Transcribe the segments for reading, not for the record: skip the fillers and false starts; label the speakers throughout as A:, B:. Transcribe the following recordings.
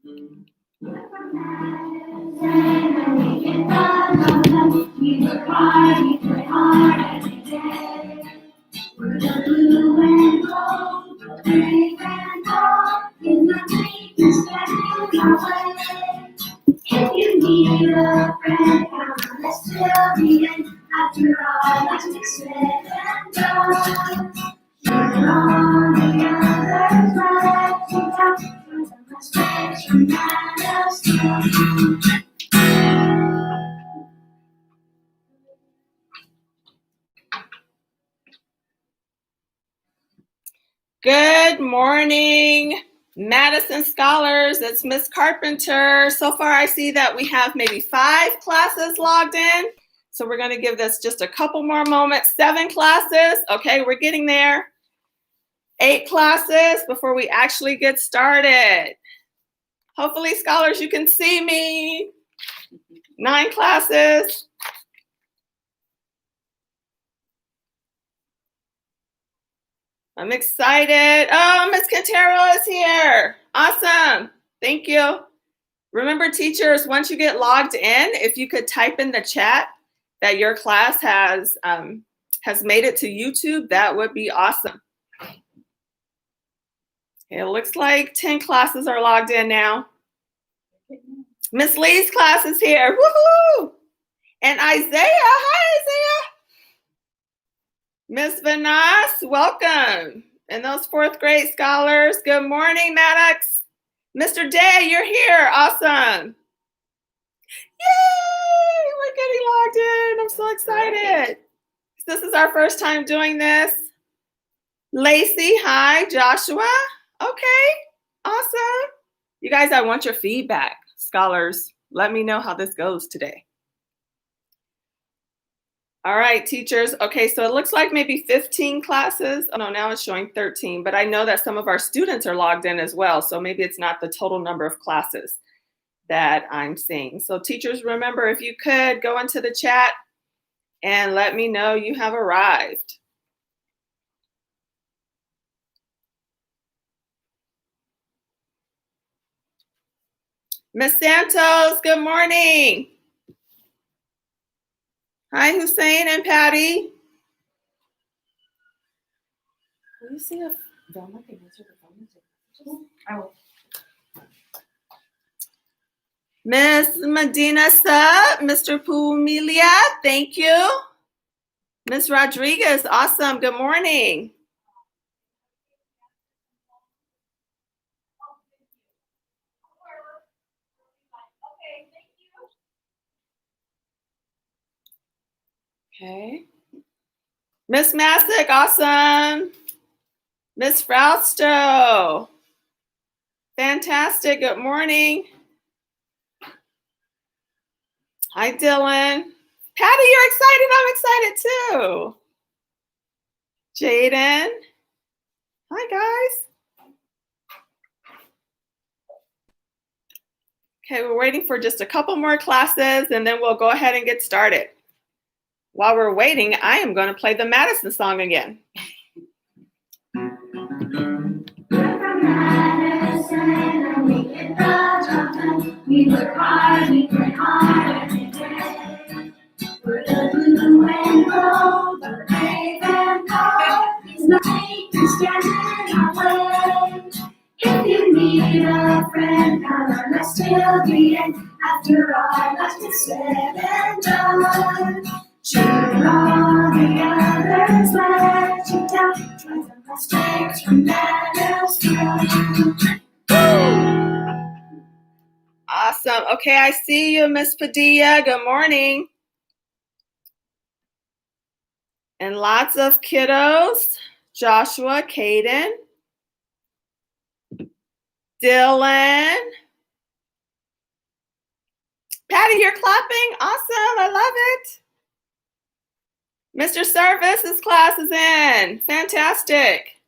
A: We're the blue and gold, the brave and bold, in the night is getting away. If you need a friend, come let's till the end. After all that's said and done, you're on the other side. You talk for the mistakes from that us. Good morning, Madison Scholars. It's Miss Carpenter. So far, I see that we have maybe 5 classes logged in. So we're going to give this just a couple more moments. 7 classes. Okay, we're getting there. 8 classes before we actually get started. Hopefully, scholars, you can see me. 9 classes. I'm excited. Oh, Miss Quintero is here. Awesome. Thank you. Remember, teachers, once you get logged in, if you could type in the chat that your class has made it to YouTube, that would be awesome. It looks like 10 classes are logged in now. Miss Lee's class is here. Woohoo! And Isaiah, hi Isaiah. Miss Vanass, welcome. And those 4th grade scholars, good morning, Maddox. Mr. Day, you're here. Awesome. Yay! We're getting logged in. I'm so excited. This is our first time doing this. Lacey, hi. Joshua. Okay. Awesome. You guys, I want your feedback. Scholars, let me know how this goes today. All right, teachers. Okay, so it looks like maybe 15 classes. Oh, no, now it's showing 13, but I know that some of our students are logged in as well, so maybe it's not the total number of classes that I'm seeing. So teachers, remember, if you could go into the chat and let me know you have arrived. Miss Santos, good morning. Hi, Hussein and Patty. Can you see if Velma can answer the phone? I will. Miss Medina Sub, Mr. Pumilia, thank you. Miss Rodriguez, awesome. Good morning. Okay. Miss Masick, awesome. Miss Frausto, fantastic. Good morning. Hi, Dylan. Patty, you're excited. I'm excited too. Jaden. Hi, guys. Okay, we're waiting for just a couple more classes and then we'll go ahead and get started. While we're waiting, I am going to play the Madison song again. We work hard, we play hard every day. We're the blue and gold, the brave and bold. It's nothing to stand in our way. If you need a friend, come on, let's till the end. After all that's been said and done, cheer on the others, let you down. Try the mistakes from that else done. Awesome. Okay, I see you, Miss Padilla. Good morning. And lots of kiddos. Joshua, Caden, Dylan. Patty, you're clapping. Awesome. I love it. Mr. Service's class is in. Fantastic.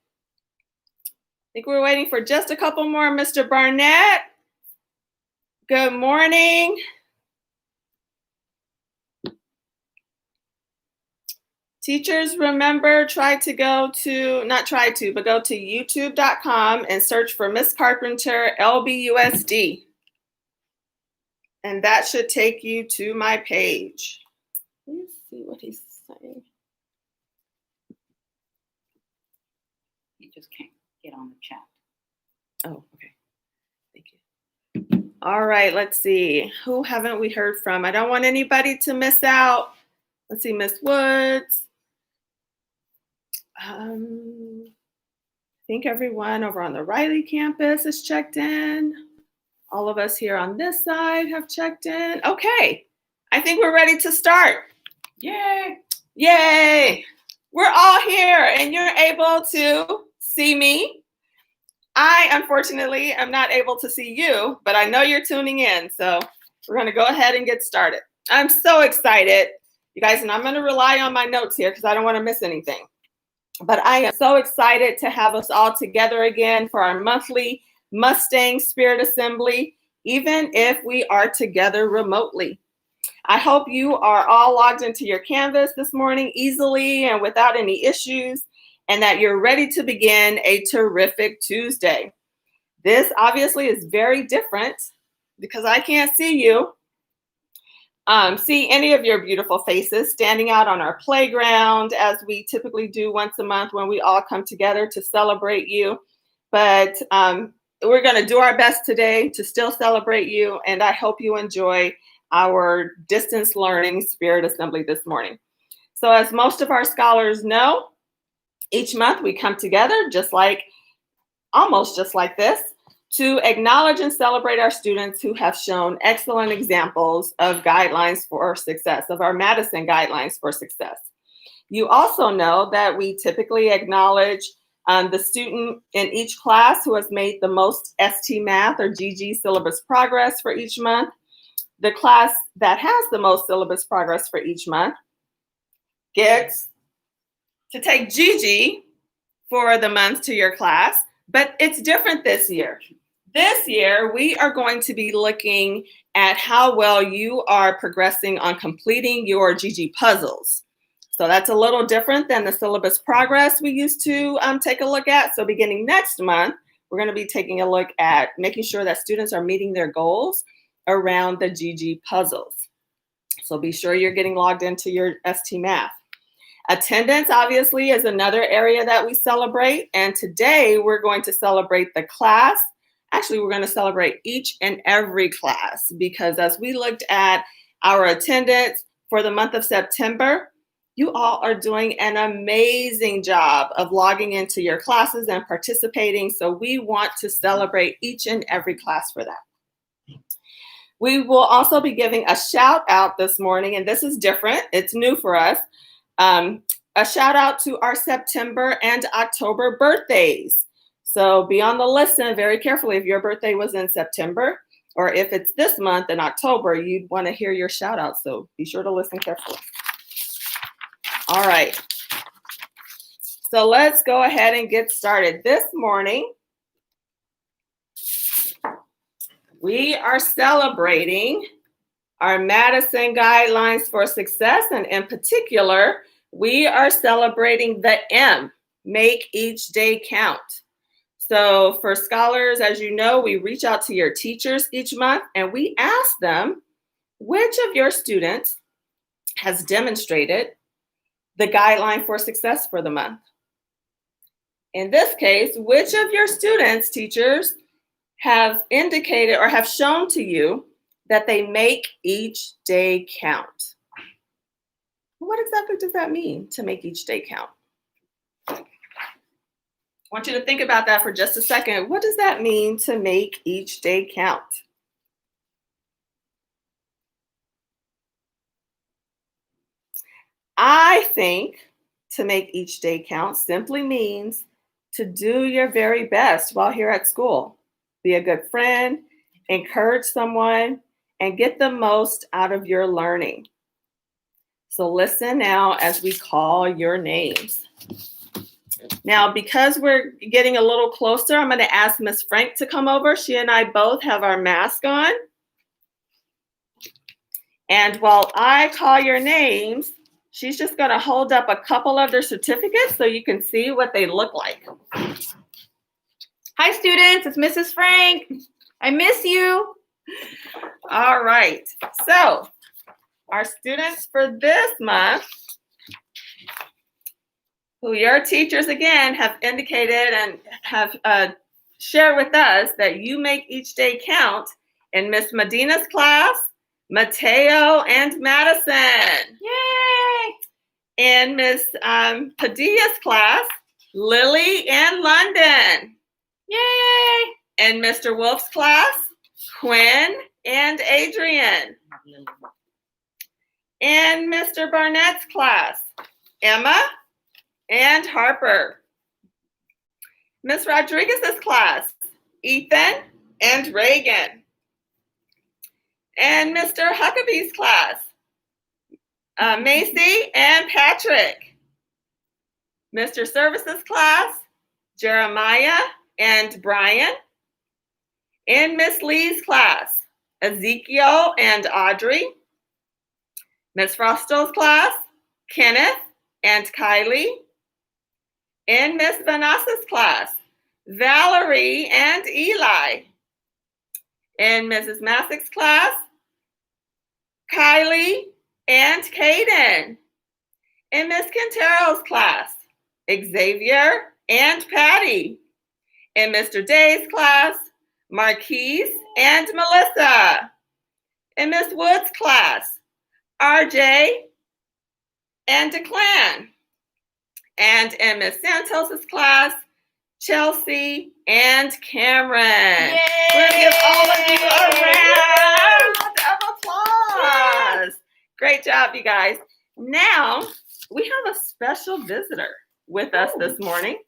A: I think we're waiting for just a couple more. Mr. Barnett. Good morning.
B: Teachers, remember, go to youtube.com and search for Miss Carpenter LBUSD. And that should take you to my page. Let's see what he's saying.
C: You just can't get on the chat.
B: Oh, okay. Thank you. All right, let's see. Who haven't we heard from? I don't want anybody to miss out. Let's see, Miss Woods. I think everyone over on the Riley campus is checked in. All of us here on this side have checked in. Okay, I think we're ready to start.
C: Yay!
B: Yay! We're all here and you're able to see me. I, unfortunately, am not able to see you, but I know you're tuning in. So we're going to go ahead and get started. I'm so excited, you guys, and I'm going to rely on my notes here because I don't want to miss anything. But I am so excited to have us all together again for our monthly Mustang Spirit Assembly, even if we are together remotely. I hope you are all logged into your Canvas this morning easily and without any issues, and that you're ready to begin a terrific Tuesday. This obviously is very different because I can't see you. See any of your beautiful faces standing out on our playground as we typically do once a month when we all come together to celebrate you. But we're going to do our best today to still celebrate you, and I hope you enjoy our distance learning Spirit Assembly this morning. So as most of our scholars know, each month we come together almost just like this, to acknowledge and celebrate our students who have shown excellent examples of guidelines for success, of our Madison guidelines for success. You also know that we typically acknowledge the student in each class who has made the most ST Math or GG syllabus progress for each month. The class that has the most syllabus progress for each month gets to take GG for the month to your class, but it's different this year. This year, we are going to be looking at how well you are progressing on completing your GG puzzles. So that's a little different than the syllabus progress we used to take a look at. So beginning next month, we're going to be taking a look at making sure that students are meeting their goals around the GG puzzles. So be sure you're getting logged into your ST Math. Attendance, obviously, is another area that we celebrate. And today, we're going to celebrate the class. Actually, we're going to celebrate each and every class because as we looked at our attendance for the month of September, you all are doing an amazing job of logging into your classes and participating. So we want to celebrate each and every class for that. We will also be giving a shout out this morning, and this is different. It's new for us. A shout out to our September and October birthdays. So be on the listen very carefully. If your birthday was in September or if it's this month in October, you'd want to hear your shout out. So be sure to listen carefully. All right. So let's go ahead and get started. This morning, we are celebrating our Madison Guidelines for Success, and in particular, we are celebrating the M, Make Each Day Count. So for scholars, as you know, we reach out to your teachers each month and we ask them, which of your students has demonstrated the guideline for success for the month? In this case, which of your students, teachers, have indicated or have shown to you that they make each day count? What exactly does that mean, to make each day count? I want you to think about that for just a second. What does that mean, to make each day count? I think to make each day count simply means to do your very best while here at school. Be a good friend, encourage someone, and get the most out of your learning. So listen now as we call your names. Now, because we're getting a little closer, I'm going to ask Miss Frank to come over. She and I both have our mask on. And while I call your names, she's just going to hold up a couple of their certificates so you can see what they look like.
D: Hi, students. It's Mrs. Frank. I miss you.
B: All right. So our students for this month, who your teachers again have indicated and have shared with us that you make each day count in Miss Medina's class, Mateo and Madison.
D: Yay!
B: In Miss Padilla's class, Lily and London.
D: Yay!
B: In Mr. Wolf's class, Quinn and Adrian. In Mr. Barnett's class, Emma and Harper. Miss Rodriguez's class, Ethan and Reagan. And Mr. Huckabee's class, Macy and Patrick. Mr. Service's class, Jeremiah and Brian. In Miss Lee's class, Ezekiel and Audrey. Miss Frostel's class, Kenneth and Kylie. In Miss Vanessa's class, Valerie and Eli. In Mrs. Massick's class, Kylie and Caden. In Miss Quintero's class, Xavier and Patty. In Mr. Day's class, Marquise and Melissa. In Miss Wood's class, RJ and Declan. And in Miss Santos's class, Chelsea and Cameron.
D: Yay!
B: We'll give all of you a round of applause. Great job, you guys. Now, we have a special visitor with us this morning.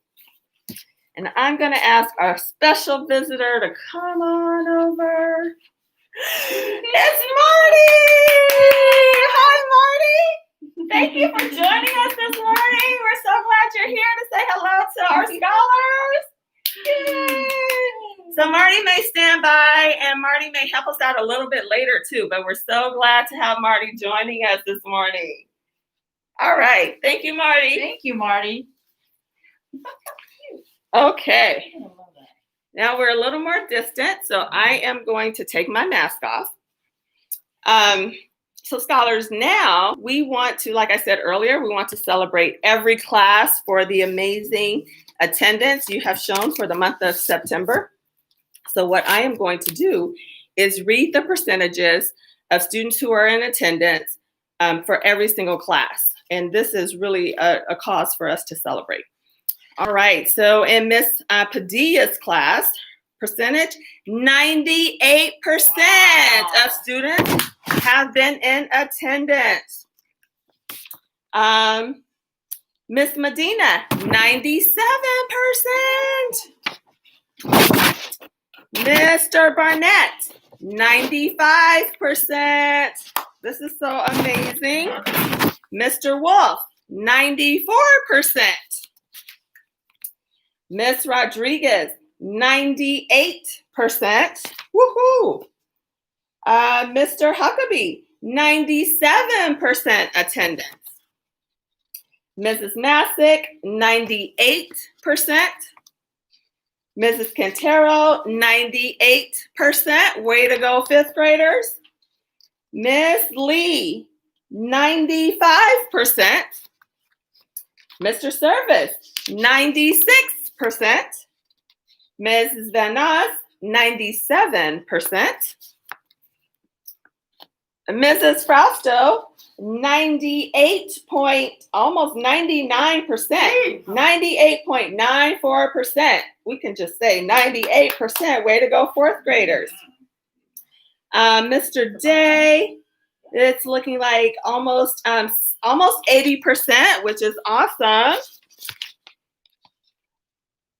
B: And I'm going to ask our special visitor to come on over. It's Marty! Hi, Marty! Thank you for joining us this morning. We're so glad you're here to say hello to our scholars. Yay! So Marty may stand by and Marty may help us out a little bit later too, but we're so glad to have Marty joining us this morning. All right. Thank you, Marty.
D: Thank you, Marty.
B: Okay. Now we're a little more distant, so I am going to take my mask off. So scholars, now we want to, like I said earlier, we want to celebrate every class for the amazing attendance you have shown for the month of September. So what I am going to do is read the percentages of students who are in attendance for every single class. And this is really a cause for us to celebrate. All right, so in Miss Padilla's class, percentage, 98% of students have been in attendance. Miss Medina, 97%. Mr. Barnett, 95%. This is so amazing. Mr. Wolf, 94%. Miss Rodriguez, 98%. Woohoo! Mr. Huckabee, 97% attendance. Mrs. Massick, 98%. Mrs. Quintero, 98%. Way to go, fifth graders. Miss Lee, 95%. Mr. Service, 96%. Mrs. Van Nuys, 97%. Mrs. Frausto, almost 99%, 98.94%. We can just say 98%. Way to go, fourth graders. Mr. Day, it's looking like almost 80%, which is awesome.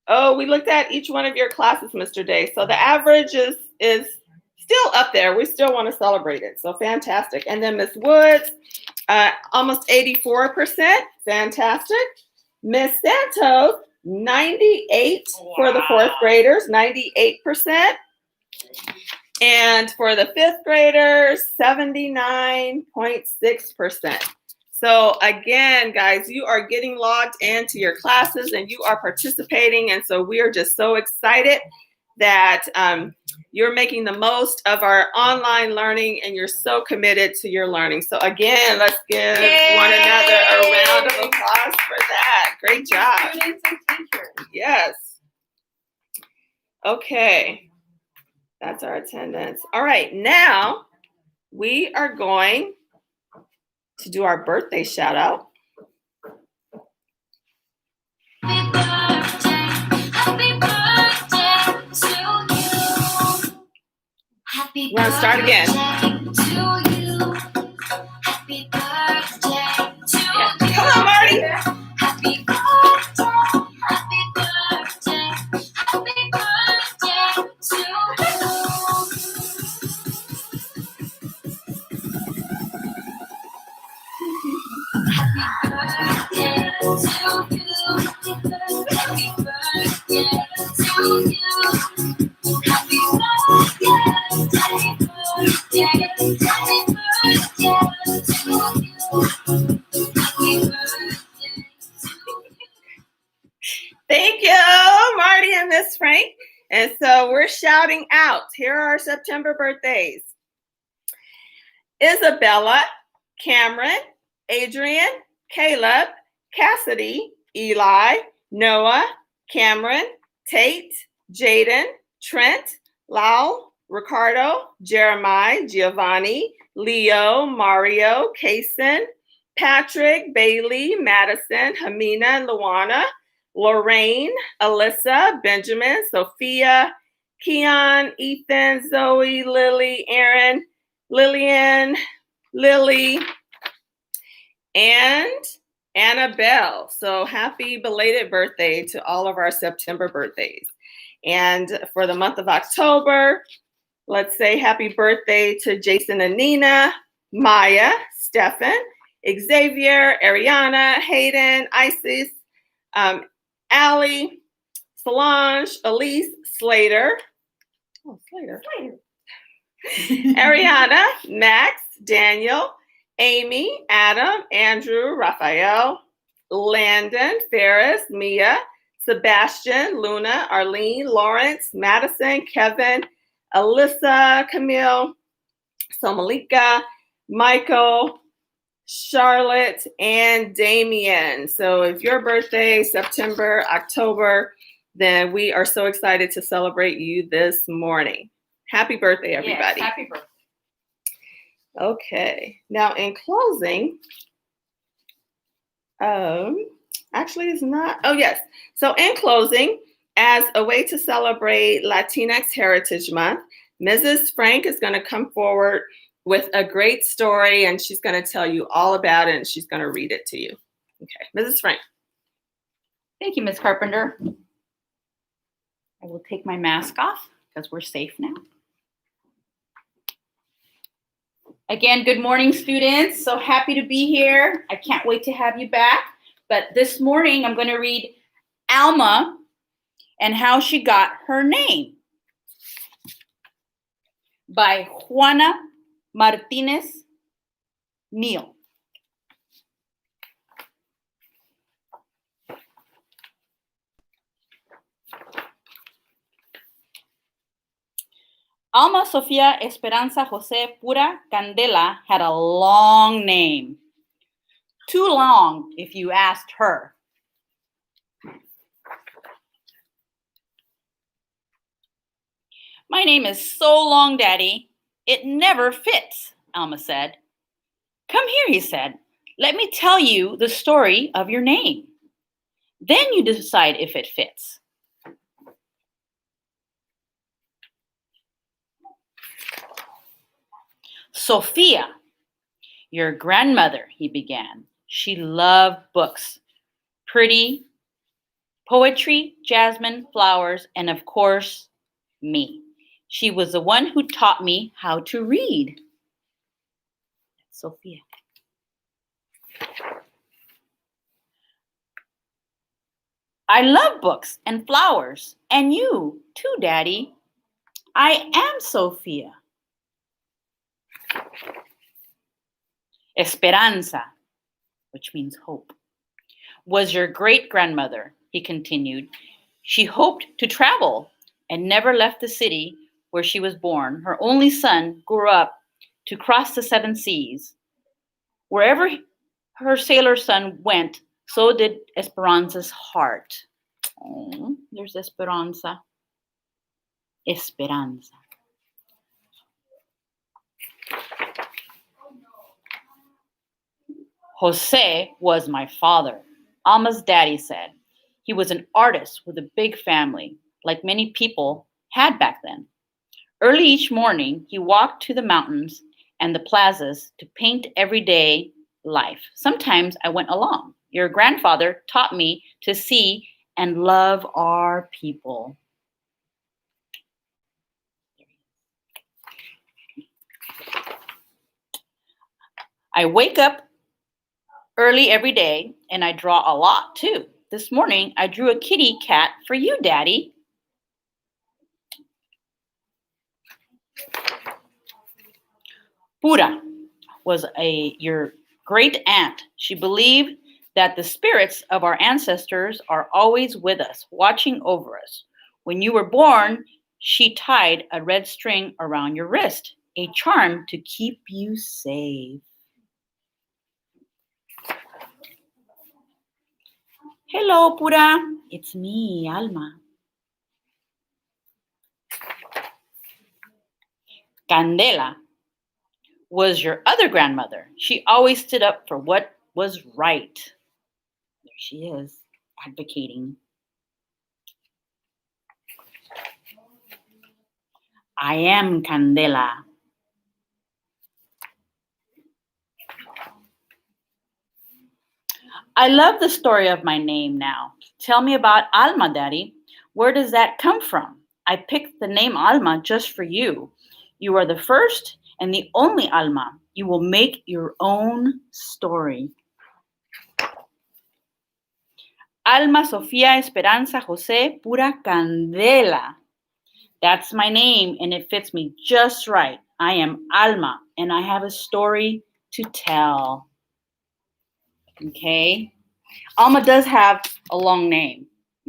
B: Oh, we looked at each one of your classes, Mr. Day. So the average is still up there. We still want to celebrate it. So fantastic. And then Miss Woods, almost 84%. Fantastic. Miss Santos, 98 for the fourth graders, 98%. And for the fifth graders, 79.6%. So again, guys, you are getting logged into your classes and you are participating. And so we are just so excited that you're making the most of our online learning and you're so committed to your learning. So again, let's give one another a round of applause for that. Great job.
D: Students and teachers.
B: Yes. Okay. That's our attendance. All right. Now we are going to do our birthday shout out.
A: Happy birthday to you. Happy
B: You want to start again?
A: birthday to you. Happy birthday to you.
B: Come on, Marty.
A: Happy birthday. Happy birthday. Happy birthday to you. Happy birthday to you. Happy birthday to you. Happy birthday, happy birthday, happy birthday to you. Happy birthday to you.
B: Thank you, Marty and Miss Frank. And so we're shouting out. Here are our September birthdays. Isabella, Cameron, Adrian, Caleb, Cassidy, Eli, Noah, Cameron, Tate, Jaden, Trent, Lau, Ricardo, Jeremiah, Giovanni, Leo, Mario, Kason, Patrick, Bailey, Madison, Hamina, Luana, Lorraine, Alyssa, Benjamin, Sophia, Keon, Ethan, Zoe, Lily, Aaron, Lillian, Lily, and Annabelle. So happy belated birthday to all of our September birthdays. And for the month of October, let's say happy birthday to Jason and Nina, Maya, Stefan, Xavier, Ariana, Hayden, Isis, Allie, Solange, Elise, Slater. Oh, Slater. Ariana, Max, Daniel, Amy, Adam, Andrew, Raphael, Landon, Ferris, Mia, Sebastian, Luna, Arlene, Lawrence, Madison, Kevin, Alyssa, Camille, Somalika, Michael, Charlotte, and Damien. So if your birthday, September, October, then we are so excited to celebrate you this morning. Happy birthday, everybody.
C: Yes, happy birthday.
B: Okay, now in closing, actually it's not, oh yes. So in closing, as a way to celebrate Latinx Heritage Month, Mrs. Frank is gonna come forward with a great story and she's gonna tell you all about it and she's gonna read it to you. Okay, Mrs. Frank.
C: Thank you, Ms. Carpenter. I will take my mask off because we're safe now. Again, good morning, students. So happy to be here. I can't wait to have you back. But this morning, I'm going to read Alma and How She Got Her Name by Juana Martinez Neal. Alma Sofia Esperanza Jose Pura Candela had a long name. Too long, if you asked her. My name is so long, Daddy. It never fits, Alma said. Come here, he said. Let me tell you the story of your name. Then you decide if it fits. Sophia, your grandmother, he began. She loved books, pretty, poetry, jasmine, flowers, and of course, me. She was the one who taught me how to read. Sophia. I love books and flowers, and you too, Daddy. I am Sophia. Esperanza, which means hope, was your great-grandmother, he continued. She hoped to travel and never left the city where she was born. Her only son grew up to cross the 7 seas. Wherever her sailor son went, so did Esperanza's heart. Oh, there's Esperanza. Esperanza. Jose was my father, Alma's daddy said. He was an artist with a big family, like many people had back then. Early each morning, he walked to the mountains and the plazas to paint everyday life. Sometimes I went along. Your grandfather taught me to see and love our people. I wake up early every day and I draw a lot too. This morning, I drew a kitty cat for you, Daddy. Pura was your great aunt. She believed that the spirits of our ancestors are always with us, watching over us. When you were born, she tied a red string around your wrist, a charm to keep you safe. Hello, Pura. It's me, Alma. Candela was your other grandmother. She always stood up for what was right. There she is, advocating. I am Candela. I love the story of my name now. Tell me about Alma, Daddy. Where does that come from? I picked the name Alma just for you. You are the first and the only Alma. You will make your own story. Alma Sofia Esperanza Jose Pura Candela. That's my name and it fits me just right. I am Alma and I have a story to tell. Okay. Alma does have a long name.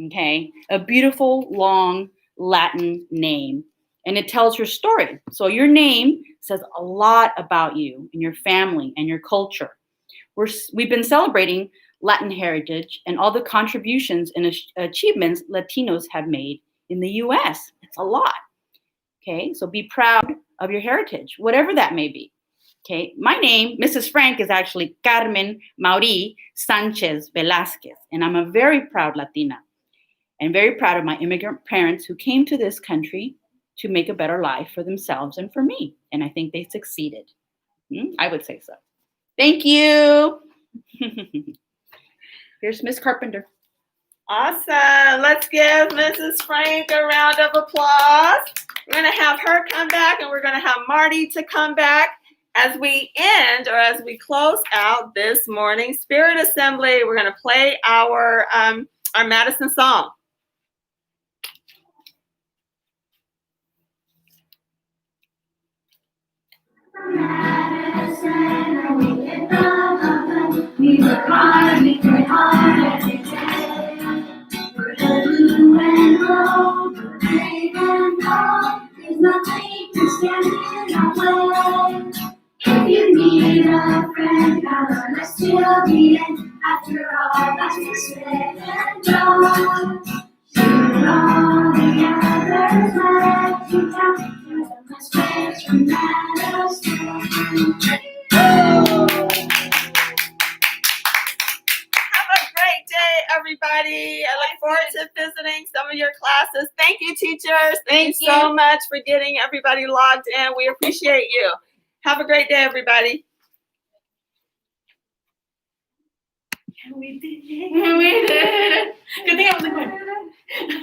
C: Okay. A beautiful, long Latin name. And it tells her story. So your name says a lot about you and your family and your culture. We've been celebrating Latin heritage and all the contributions and achievements Latinos have made in the U.S. It's a lot. Okay, so be proud of your heritage, whatever that may be. Okay, my name, Mrs. Frank, is actually Carmen Mauri Sanchez Velasquez, and I'm a very proud Latina and very proud of my immigrant parents who came to this country to make a better life for themselves and for me. And I think they succeeded. I would say so. Thank you. Here's Miss Carpenter.
B: Awesome. Let's give Mrs. Frank a round of applause. We're going to have her come back and we're going to have Marty to come back as we end or as we close out this morning's Spirit Assembly. We're going to play our Madison song.
A: Madison, we live the we work hard, we play hard every day. We're the blue and gold, we're brave and bold. There's nothing to stand in our way. If you need a friend, now learn us till the end. After all, that's to say and go. Shoot all the others let you down. You're the most special Madison.
B: Have a great day, everybody. I look forward to visiting some of your classes. Thank you, teachers. Thank you so much for getting everybody logged in. We appreciate you. Have a great day, everybody.
D: We did it. We did it. Good thing I wasn't going.